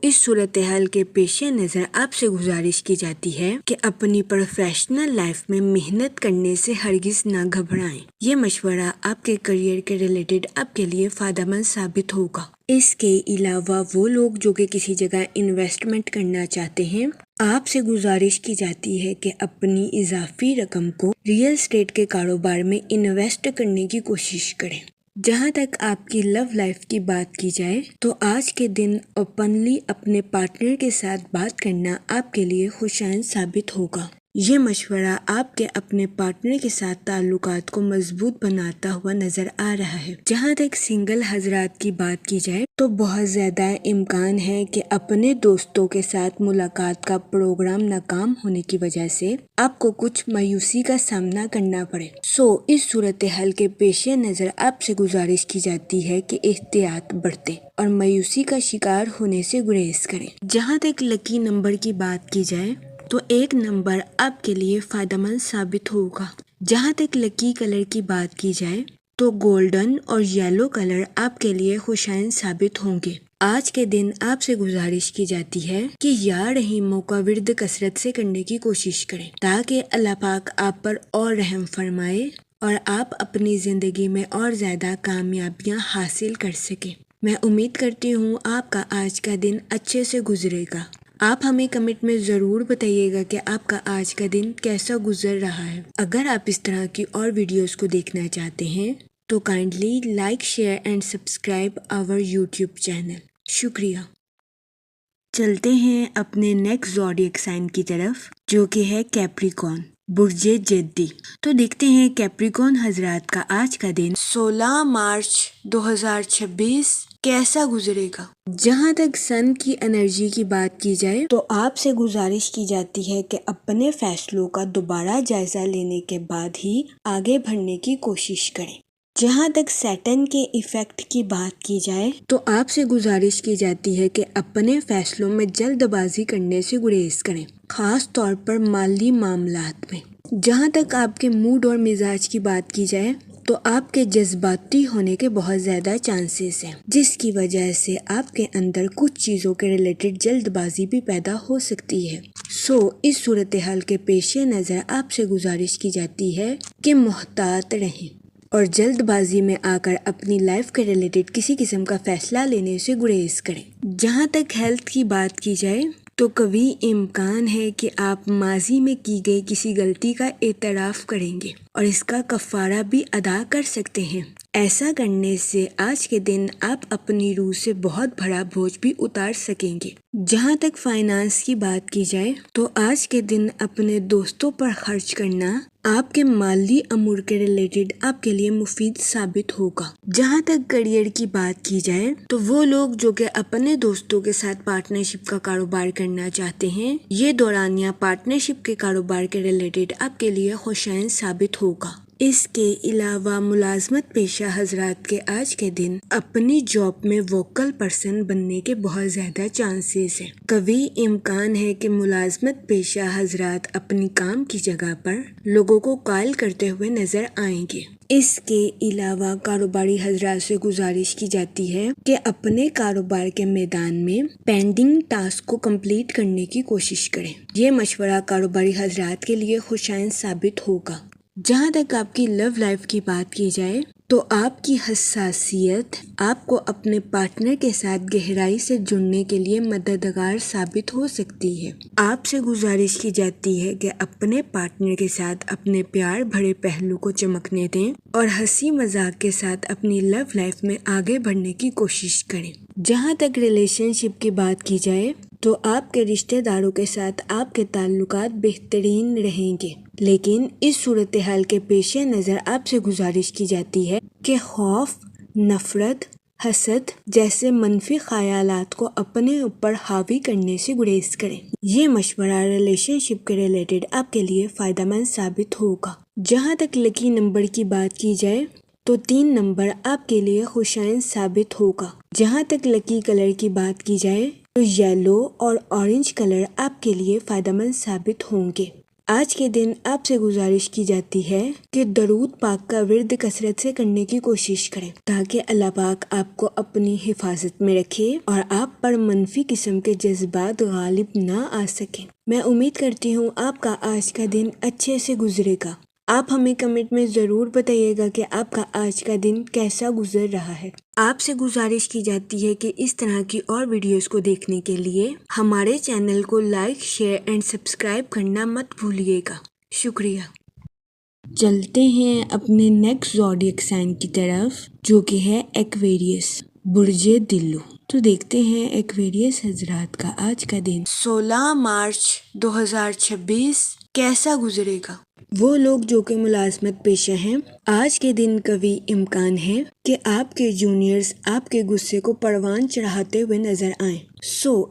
اس صورتحال کے پیش نظر آپ سے گزارش کی جاتی ہے کہ اپنی پروفیشنل لائف میں محنت کرنے سے ہرگز نہ گھبرائیں۔ یہ مشورہ آپ کے کریئر کے ریلیٹڈ آپ کے لیے فائدہ مند ثابت ہوگا۔ اس کے علاوہ وہ لوگ جو کہ کسی جگہ انویسٹمنٹ کرنا چاہتے ہیں، آپ سے گزارش کی جاتی ہے کہ اپنی اضافی رقم کو ریئل اسٹیٹ کے کاروبار میں انویسٹ کرنے کی کوشش کریں۔ جہاں تک آپ کی لو لائف کی بات کی جائے تو آج کے دن اوپنلی اپنے پارٹنر کے ساتھ بات کرنا آپ کے لیے خوشائن ثابت ہوگا، یہ مشورہ آپ کے اپنے پارٹنر کے ساتھ تعلقات کو مضبوط بناتا ہوا نظر آ رہا ہے۔ جہاں تک سنگل حضرات کی بات کی جائے تو بہت زیادہ امکان ہے کہ اپنے دوستوں کے ساتھ ملاقات کا پروگرام ناکام ہونے کی وجہ سے آپ کو کچھ مایوسی کا سامنا کرنا پڑے۔ اس صورتحال کے پیش نظر آپ سے گزارش کی جاتی ہے کہ احتیاط برتیں اور مایوسی کا شکار ہونے سے گریز کریں۔ جہاں تک لکی نمبر کی بات کی جائے تو 1 نمبر آپ کے لیے فائدہ مند ثابت ہوگا۔ جہاں تک لکی کلر کی بات کی جائے تو گولڈن اور یلو کلر آپ کے لیے خوشائن ثابت ہوں گے۔ آج کے دن آپ سے گزارش کی جاتی ہے کہ یا رحیموں کا ورد کثرت سے کرنے کی کوشش کریں تاکہ اللہ پاک آپ پر اور رحم فرمائے اور آپ اپنی زندگی میں اور زیادہ کامیابیاں حاصل کر سکیں۔ میں امید کرتی ہوں آپ کا آج کا دن اچھے سے گزرے گا۔ آپ ہمیں کمنٹ میں ضرور بتائیے گا کہ آپ کا آج کا دن کیسا گزر رہا ہے۔ اگر آپ اس طرح کی اور ویڈیوز کو دیکھنا چاہتے ہیں تو kindly like, share and subscribe our YouTube channel. شکریہ۔ چلتے ہیں اپنے نیکسٹ زوڈیک سائن کی طرف جو کہ ہے کیپریکون، برج جدی۔ تو دیکھتے ہیں کیپریکون حضرات کا آج کا دن 16 مارچ 2026 کیسا گزرے گا۔ جہاں تک سن کی انرجی کی بات کی جائے تو آپ سے گزارش کی جاتی ہے کہ اپنے فیصلوں کا دوبارہ جائزہ لینے کے بعد ہی آگے بڑھنے کی کوشش کریں۔ جہاں تک سیٹن کے ایفیکٹ کی بات کی جائے تو آپ سے گزارش کی جاتی ہے کہ اپنے فیصلوں میں جلد بازی کرنے سے گریز کریں، خاص طور پر مالی معاملات میں۔ جہاں تک آپ کے موڈ اور مزاج کی بات کی جائے تو آپ کے جذباتی ہونے کے بہت زیادہ چانسز ہیں، جس کی وجہ سے آپ کے اندر کچھ چیزوں کے ریلیٹڈ جلد بازی بھی پیدا ہو سکتی ہے۔ اس صورتحال کے پیش نظر آپ سے گزارش کی جاتی ہے کہ محتاط رہیں اور جلد بازی میں آ کر اپنی لائف کے ریلیٹڈ کسی قسم کا فیصلہ لینے سے گریز کریں۔ جہاں تک ہیلتھ کی بات کی جائے تو کبھی امکان ہے کہ آپ ماضی میں کی گئی کسی غلطی کا اعتراف کریں گے اور اس کا کفارہ بھی ادا کر سکتے ہیں۔ ایسا کرنے سے آج کے دن آپ اپنی روح سے بہت بڑا بوجھ بھی اتار سکیں گے۔ جہاں تک فائنانس کی بات کی جائے تو آج کے دن اپنے دوستوں پر خرچ کرنا آپ کے مالی امور کے ریلیٹڈ آپ کے لیے مفید ثابت ہوگا۔ جہاں تک کریئر کی بات کی جائے تو وہ لوگ جو کہ اپنے دوستوں کے ساتھ پارٹنرشپ کا کاروبار کرنا چاہتے ہیں، یہ دورانیہ پارٹنرشپ کے کاروبار کے ریلیٹڈ آپ کے لیے خوشائن ثابت ہوگا۔ اس کے علاوہ ملازمت پیشہ حضرات کے آج کے دن اپنی جاب میں ووکل پرسن بننے کے بہت زیادہ چانسز ہیں۔ کبھی امکان ہے کہ ملازمت پیشہ حضرات اپنی کام کی جگہ پر لوگوں کو قائل کرتے ہوئے نظر آئیں گے۔ اس کے علاوہ کاروباری حضرات سے گزارش کی جاتی ہے کہ اپنے کاروبار کے میدان میں پینڈنگ ٹاسک کو کمپلیٹ کرنے کی کوشش کریں۔ یہ مشورہ کاروباری حضرات کے لیے خوشائن ثابت ہوگا۔ جہاں تک آپ کی لو لائف کی بات کی جائے تو آپ کی حساسیت آپ کو اپنے پارٹنر کے ساتھ گہرائی سے جڑنے کے لیے مددگار ثابت ہو سکتی ہے۔ آپ سے گزارش کی جاتی ہے کہ اپنے پارٹنر کے ساتھ اپنے پیار بھرے پہلو کو چمکنے دیں اور ہنسی مذاق کے ساتھ اپنی لو لائف میں آگے بڑھنے کی کوشش کریں۔ جہاں تک ریلیشن شپ کی بات کی جائے تو آپ کے رشتہ داروں کے ساتھ آپ کے تعلقات بہترین رہیں گے، لیکن اس صورتحال کے پیش نظر آپ سے گزارش کی جاتی ہے کہ خوف، نفرت، حسد جیسے منفی خیالات کو اپنے اوپر حاوی کرنے سے گریز کریں۔ یہ مشورہ ریلیشن شپ کے ریلیٹڈ آپ کے لیے فائدہ مند ثابت ہوگا۔ جہاں تک لکی نمبر کی بات کی جائے تو 3 نمبر آپ کے لیے خوشائن ثابت ہوگا۔ جہاں تک لکی کلر کی بات کی جائے تو یلو اور اورنج کلر آپ کے لیے فائدہ مند ثابت ہوں گے۔ آج کے دن آپ سے گزارش کی جاتی ہے کہ درود پاک کا ورد کثرت سے کرنے کی کوشش کریں تاکہ اللہ پاک آپ کو اپنی حفاظت میں رکھے اور آپ پر منفی قسم کے جذبات غالب نہ آ سکیں۔ میں امید کرتی ہوں آپ کا آج کا دن اچھے سے گزرے گا۔ آپ ہمیں کمنٹ میں ضرور بتائیے گا کہ آپ کا آج کا دن کیسا گزر رہا ہے۔ آپ سے گزارش کی جاتی ہے کہ اس طرح کی اور ویڈیوز کو دیکھنے کے لیے ہمارے چینل کو لائک، شیئر اینڈ سبسکرائب کرنا مت بھولیے گا۔ شکریہ۔ چلتے ہیں اپنے نیکسٹ زوڈیک سائن کی طرف جو کہ ہے ایکویریس، برج دلو۔ تو دیکھتے ہیں ایکویریس حضرات کا آج کا دن 16 مارچ 2026 کیسا گزرے گا؟ وہ لوگ جو کہ ملازمت پیشہ ہیں، آج کے دن قوی امکان ہے کہ آپ کے جونیئرز آپ کے غصے کو پروان چڑھاتے ہوئے نظر آئیں۔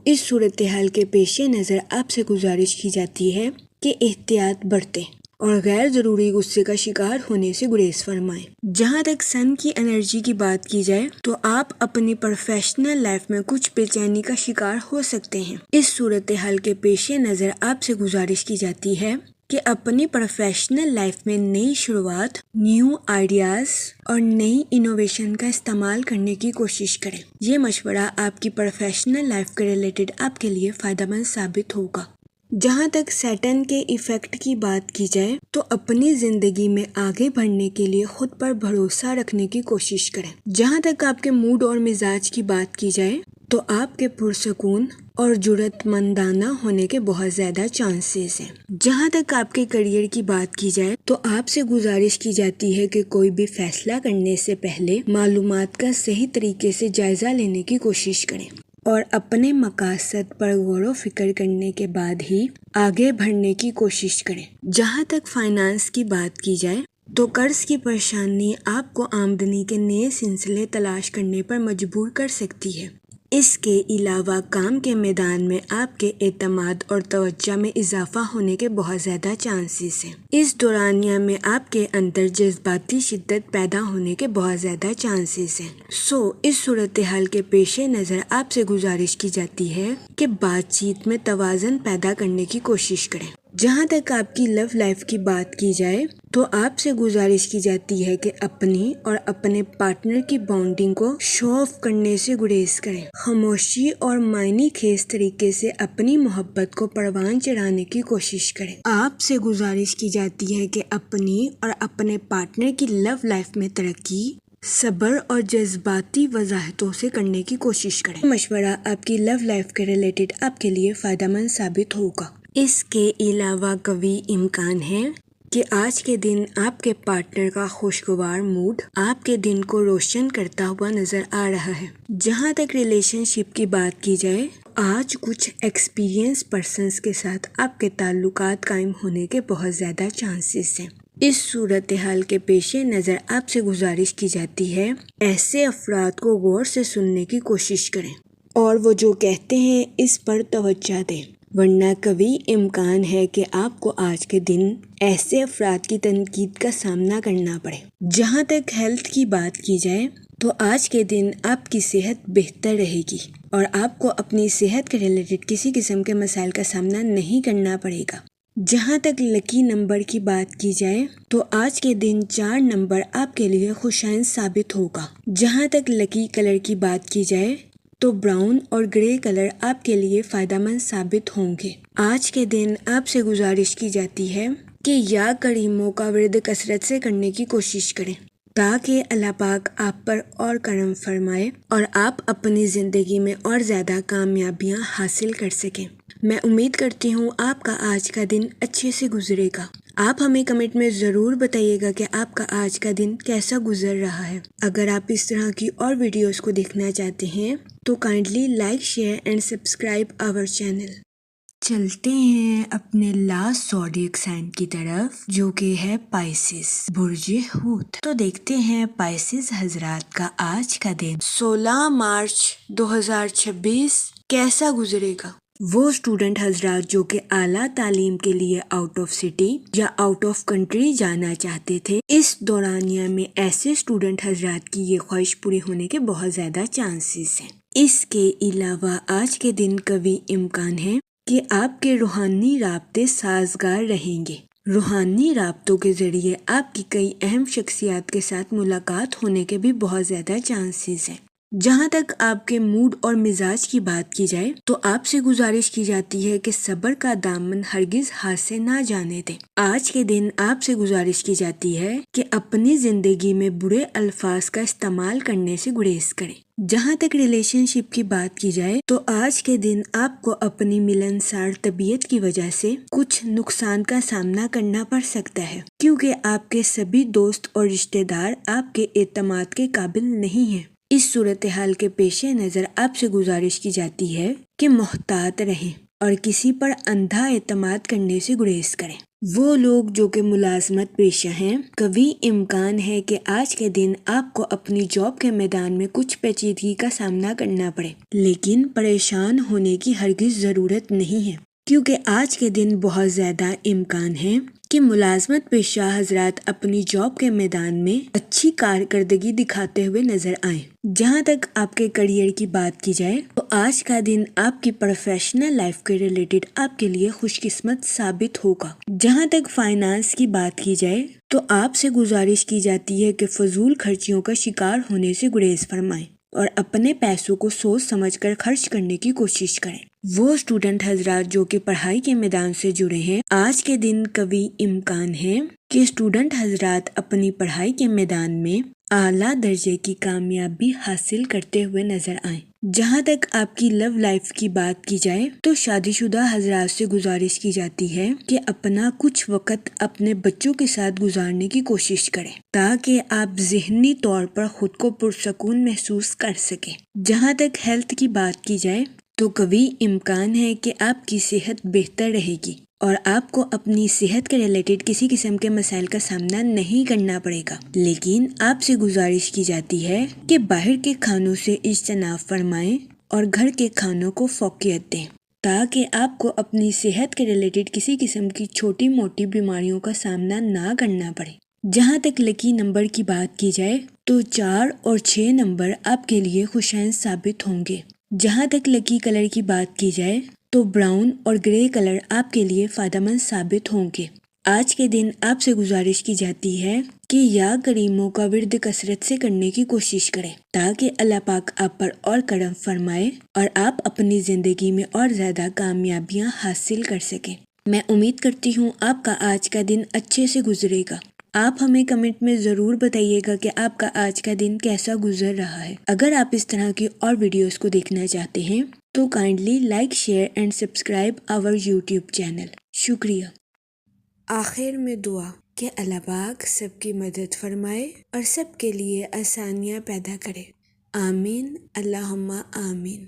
اس صورتحال کے پیش نظر آپ سے گزارش کی جاتی ہے کہ احتیاط برتیں اور غیر ضروری غصے کا شکار ہونے سے گریز فرمائیں۔ جہاں تک سن کی انرجی کی بات کی جائے تو آپ اپنی پروفیشنل لائف میں کچھ بے چینی کا شکار ہو سکتے ہیں۔ اس صورتحال کے پیش نظر آپ سے گزارش کی جاتی ہے کہ اپنی پروفیشنل لائف میں نئی شروعات، نیو آئیڈیاز اور نئی انوویشن کا استعمال کرنے کی کوشش کریں۔ یہ مشورہ آپ کی پروفیشنل لائف کے ریلیٹڈ آپ کے لیے فائدہ مند ثابت ہوگا۔ جہاں تک سیٹن کے ایفیکٹ کی بات کی جائے تو اپنی زندگی میں آگے بڑھنے کے لیے خود پر بھروسہ رکھنے کی کوشش کریں۔ جہاں تک آپ کے موڈ اور مزاج کی بات کی جائے تو آپ کے پرسکون اور جرأت مندانہ ہونے کے بہت زیادہ چانسز ہیں۔ جہاں تک آپ کے کیریئر کی بات کی جائے تو آپ سے گزارش کی جاتی ہے کہ کوئی بھی فیصلہ کرنے سے پہلے معلومات کا صحیح طریقے سے جائزہ لینے کی کوشش کریں اور اپنے مقاصد پر غور و فکر کرنے کے بعد ہی آگے بڑھنے کی کوشش کریں۔ جہاں تک فائنانس کی بات کی جائے تو قرض کی پریشانی آپ کو آمدنی کے نئے سلسلے تلاش کرنے پر مجبور کر سکتی ہے۔ اس کے علاوہ کام کے میدان میں آپ کے اعتماد اور توجہ میں اضافہ ہونے کے بہت زیادہ چانسز ہیں۔ اس دورانیہ میں آپ کے اندر جذباتی شدت پیدا ہونے کے بہت زیادہ چانسز ہیں۔ اس صورتحال کے پیش نظر آپ سے گزارش کی جاتی ہے کہ بات چیت میں توازن پیدا کرنے کی کوشش کریں۔ جہاں تک آپ کی لو لائف کی بات کی جائے تو آپ سے گزارش کی جاتی ہے کہ اپنی اور اپنے پارٹنر کی بانڈنگ کو شو آف کرنے سے گریز کریں۔ خاموشی اور معنی خیز طریقے سے اپنی محبت کو پروان چڑھانے کی کوشش کریں۔ آپ سے گزارش کی جاتی ہے کہ اپنی اور اپنے پارٹنر کی لو لائف میں ترقی صبر اور جذباتی وضاحتوں سے کرنے کی کوشش کریں۔ مشورہ آپ کی لو لائف کے ریلیٹڈ آپ کے لیے فائدہ مند ثابت ہوگا۔ اس کے علاوہ قوی امکان ہے کہ آج کے دن آپ کے پارٹنر کا خوشگوار موڈ آپ کے دن کو روشن کرتا ہوا نظر آ رہا ہے۔ جہاں تک ریلیشن شپ کی بات کی جائے آج کچھ ایکسپیرینس پرسنز کے ساتھ آپ کے تعلقات قائم ہونے کے بہت زیادہ چانسز ہیں۔ اس صورتحال کے پیش نظر آپ سے گزارش کی جاتی ہے ایسے افراد کو غور سے سننے کی کوشش کریں اور وہ جو کہتے ہیں اس پر توجہ دیں، ورنہ قوی امکان ہے کہ آپ کو آج کے دن ایسے افراد کی تنقید کا سامنا کرنا پڑے۔ جہاں تک ہیلتھ کی بات کی جائے تو آج کے دن آپ کی صحت بہتر رہے گی اور آپ کو اپنی صحت کے ریلیٹڈ کسی قسم کے مسائل کا سامنا نہیں کرنا پڑے گا۔ جہاں تک لکی نمبر کی بات کی جائے تو آج کے دن 4 نمبر آپ کے لیے خوشائن ثابت ہوگا۔ جہاں تک لکی کلر کی بات کی جائے تو براؤن اور گرے کلر آپ کے لیے فائدہ مند ثابت ہوں گے۔ آج کے دن آپ سے گزارش کی جاتی ہے کہ یا کریموں کا ورد کثرت سے کرنے کی کوشش کریں تاکہ اللہ پاک آپ پر اور کرم فرمائے اور آپ اپنی زندگی میں اور زیادہ کامیابیاں حاصل کر سکیں۔ میں امید کرتی ہوں آپ کا آج کا دن اچھے سے گزرے گا۔ آپ ہمیں کمنٹ میں ضرور بتائیے گا کہ آپ کا آج کا دن کیسا گزر رہا ہے۔ اگر آپ اس طرح کی اور ویڈیوز کو دیکھنا چاہتے ہیں تو kindly like share and subscribe our channel. چلتے ہیں اپنے لاسٹ زوڈیک سائن کی طرف جو کہ ہے پائسس، برج حوت۔ تو دیکھتے ہیں پائسس حضرات کا آج کا دن 16 مارچ 2026 کیسا گزرے گا۔ وہ اسٹوڈنٹ حضرات جو کہ اعلیٰ تعلیم کے لیے آؤٹ آف سٹی یا آؤٹ آف کنٹری جانا چاہتے تھے، اس دورانیہ میں ایسے اسٹوڈنٹ حضرات کی یہ خواہش پوری ہونے کے بہت زیادہ چانسز ہیں۔ اس کے علاوہ آج کے دن قوی امکان ہے کہ آپ کے روحانی رابطے سازگار رہیں گے۔ روحانی رابطوں کے ذریعے آپ کی کئی اہم شخصیات کے ساتھ ملاقات ہونے کے بھی بہت زیادہ چانسز ہیں۔ جہاں تک آپ کے موڈ اور مزاج کی بات کی جائے تو آپ سے گزارش کی جاتی ہے کہ صبر کا دامن ہرگز ہاتھ سے نہ جانے دیں۔ آج کے دن آپ سے گزارش کی جاتی ہے کہ اپنی زندگی میں برے الفاظ کا استعمال کرنے سے گریز کریں۔ جہاں تک ریلیشن شپ کی بات کی جائے تو آج کے دن آپ کو اپنی ملنسار طبیعت کی وجہ سے کچھ نقصان کا سامنا کرنا پڑ سکتا ہے کیونکہ آپ کے سبھی دوست اور رشتہ دار آپ کے اعتماد کے قابل نہیں ہیں۔ اس صورتحال کے پیش نظر آپ سے گزارش کی جاتی ہے کہ محتاط رہیں اور کسی پر اندھا اعتماد کرنے سے گریز کریں۔ وہ لوگ جو کہ ملازمت پیشہ ہیں، کبھی امکان ہے کہ آج کے دن آپ کو اپنی جاب کے میدان میں کچھ پیچیدگی کا سامنا کرنا پڑے، لیکن پریشان ہونے کی ہرگز ضرورت نہیں ہے، کیونکہ آج کے دن بہت زیادہ امکان ہے کہ ملازمت پیشہ حضرات اپنی جاب کے میدان میں اچھی کارکردگی دکھاتے ہوئے نظر آئیں۔ جہاں تک آپ کے کریئر کی بات کی جائے تو آج کا دن آپ کی پروفیشنل لائف کے ریلیٹڈ آپ کے لیے خوش قسمت ثابت ہوگا۔ جہاں تک فائنانس کی بات کی جائے تو آپ سے گزارش کی جاتی ہے کہ فضول خرچیوں کا شکار ہونے سے گریز فرمائیں اور اپنے پیسوں کو سوچ سمجھ کر خرچ کرنے کی کوشش کریں۔ وہ اسٹوڈنٹ حضرات جو کہ پڑھائی کے میدان سے جڑے ہیں، آج کے دن کبھی امکان ہے کہ اسٹوڈنٹ حضرات اپنی پڑھائی کے میدان میں اعلیٰ درجے کی کامیابی حاصل کرتے ہوئے نظر آئیں۔ جہاں تک آپ کی لو لائف کی بات کی جائے تو شادی شدہ حضرات سے گزارش کی جاتی ہے کہ اپنا کچھ وقت اپنے بچوں کے ساتھ گزارنے کی کوشش کریں تاکہ آپ ذہنی طور پر خود کو پرسکون محسوس کر سکیں۔ جہاں تک ہیلتھ کی بات کی جائے تو کبھی امکان ہے کہ آپ کی صحت بہتر رہے گی اور آپ کو اپنی صحت کے ریلیٹڈ کسی قسم کے مسائل کا سامنا نہیں کرنا پڑے گا، لیکن آپ سے گزارش کی جاتی ہے کہ باہر کے کھانوں سے اجتناب فرمائیں اور گھر کے کھانوں کو فوقیت دیں تاکہ آپ کو اپنی صحت کے ریلیٹڈ کسی قسم کی چھوٹی موٹی بیماریوں کا سامنا نہ کرنا پڑے۔ جہاں تک لکی نمبر کی بات کی جائے تو 4 اور 6 نمبر آپ کے لیے خوشائن ثابت ہوں گے۔ جہاں تک لکی کلر کی بات کی جائے تو براؤن اور گرے کلر آپ کے لیے فائدہ مند ثابت ہوں گے۔ آج کے دن آپ سے گزارش کی جاتی ہے کہ یا کریموں کا ورد کثرت سے کرنے کی کوشش کریں تاکہ اللہ پاک آپ پر اور کرم فرمائے اور آپ اپنی زندگی میں اور زیادہ کامیابیاں حاصل کر سکیں۔ میں امید کرتی ہوں آپ کا آج کا دن اچھے سے گزرے گا۔ آپ ہمیں کمنٹ میں ضرور بتائیے گا کہ آپ کا آج کا دن کیسا گزر رہا ہے۔ اگر آپ اس طرح کی اور ویڈیوز کو دیکھنا چاہتے ہیں تو kindly like, share and subscribe our YouTube channel. شکریہ۔ آخر میں دعا کہ اللہ پاک سب کی مدد فرمائے اور سب کے لیے آسانیاں پیدا کرے۔ آمین، اللہم آمین۔